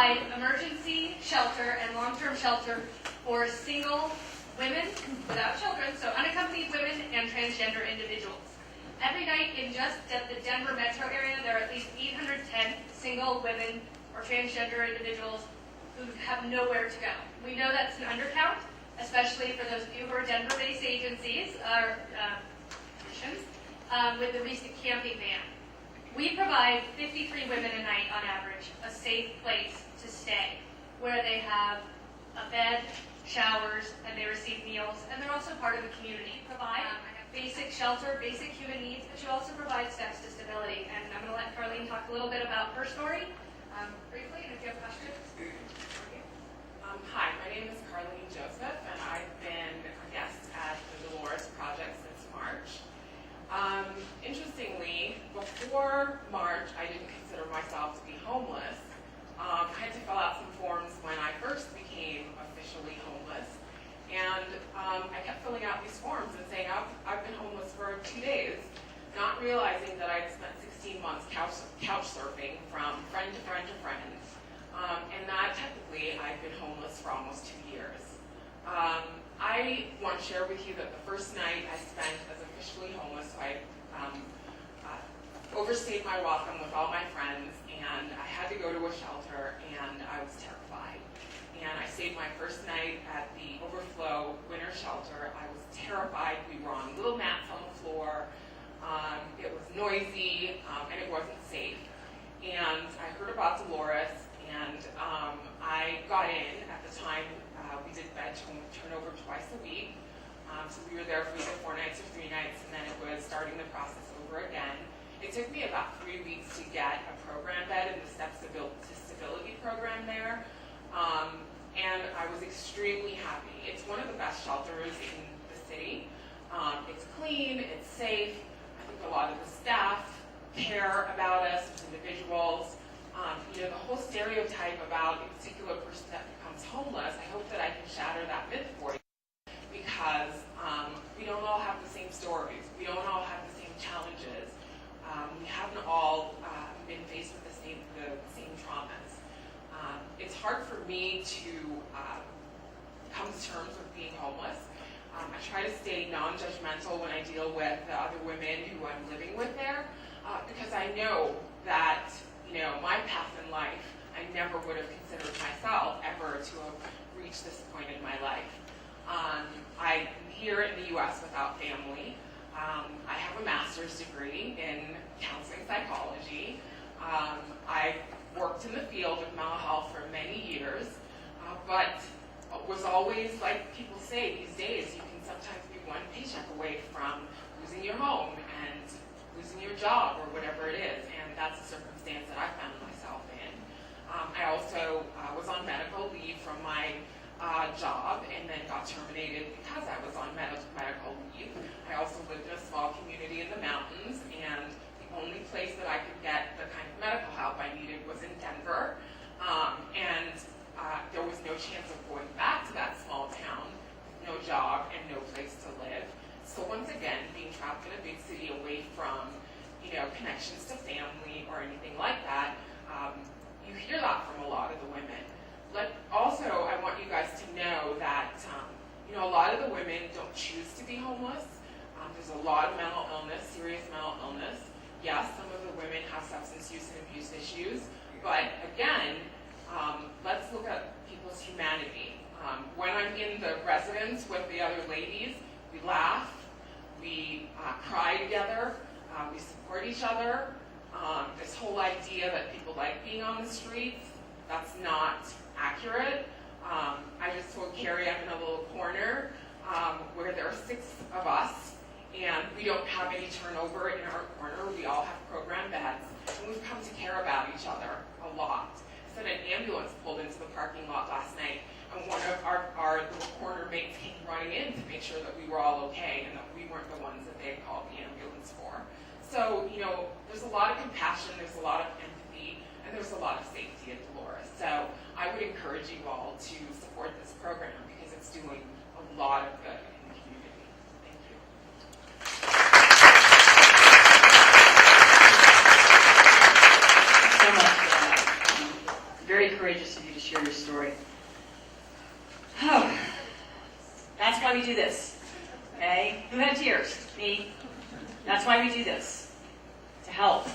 provide emergency shelter and long-term shelter for single women without children, so unaccompanied women and transgender individuals. Every night in just the Denver metro area, there are at least 810 single women or transgender individuals who have nowhere to go. We know that's an undercount, especially for those of you who are Denver-based agencies or missions, with the recent camping ban. We provide 53 women a night on average, a safe place to stay, where they have a bed, showers, and they receive meals, and they're also part of the community. Provide basic shelter, basic human needs, but you also provide steps to stability. And I'm going to let Carlene talk a little bit about her story briefly, and if you have questions. Hi, my name is Carlene Joseph, and I've been a guest at the Delores Project since March. Interestingly, before March, I didn't consider myself to be homeless. I had to fill out some forms when I first became officially homeless, and I kept filling out these forms and saying, I've been homeless for 2 days, not realizing that I'd spent 16 months couch surfing from friend to friend to friend, and that technically I've been homeless for almost 2 years. I want to share with you that the first night I spent as officially homeless, so I overstayed my welcome with all my friends, and I had to go to a shelter, and I was terrified. And I stayed my first night at the Overflow Winter Shelter. I was terrified. We were on little mats on the floor. It was noisy, and it wasn't safe. And I heard about Delores, and I got in. At the time, we did bed turnover twice a week. So we were there for either 4 nights or 3 nights, and then it was starting the process over again. It took me about 3 weeks to get a program bed in the Steps to Stability program there. And I was extremely happy. It's one of the best shelters in the city. It's clean, it's safe. I think a lot of the staff care about us as individuals. The whole stereotype about a particular person that becomes homeless, I hope that I can shatter that myth for you, because we don't all have the same stories. We don't all have the same challenges. We haven't all been faced with the same traumas. It's hard for me to come to terms with being homeless. I try to stay non-judgmental when I deal with the other women who I'm living with there, because I know that my path in life, I never would have considered myself ever to have reached this point in my life. I'm here in the U.S. without family. I have a master's degree in counseling psychology. I've worked in the field of mental health for many years, but was always, like people say these days, you can sometimes be one paycheck away from losing your home and losing your job or whatever it is, and that's a circumstance that I found myself in. I also was on medical leave from my job and then got terminated because I was on medical leave. I also lived in a small community in the mountains, and the only place that I could get the kind of medical help I needed was in Denver, and there was no chance of going back to that small town with no job and no place to live. So once again, being trapped in a big city away from connections to family or anything like that, you hear that from a lot of the women. Also, I want you guys to know that a lot of the women don't choose to be homeless. There's a lot of mental illness, serious mental illness. Yes, some of the women have substance use and abuse issues, but again, let's look at people's humanity. When I'm in the residence with the other ladies, we laugh, we cry together, we support each other. This whole idea that people like being on the streets, that's not accurate. I just told Carrie I'm in a little corner where there are 6 of us, and we don't have any turnover in our corner. We all have program beds, and we've come to care about each other a lot. So an ambulance pulled into the parking lot last night, and one of our little corner mates came running in to make sure that we were all okay and that we weren't the ones that they had called the ambulance for. So, there's a lot of compassion, there's a lot of empathy, and there's a lot of safety at Delores. So I would encourage you all to support this program because it's doing a lot of good in the community. Thank you. So much for that. Very courageous courageous of you to share your story. Oh, that's why we do this. Okay? Who had tears? Me. That's why we do this. To help.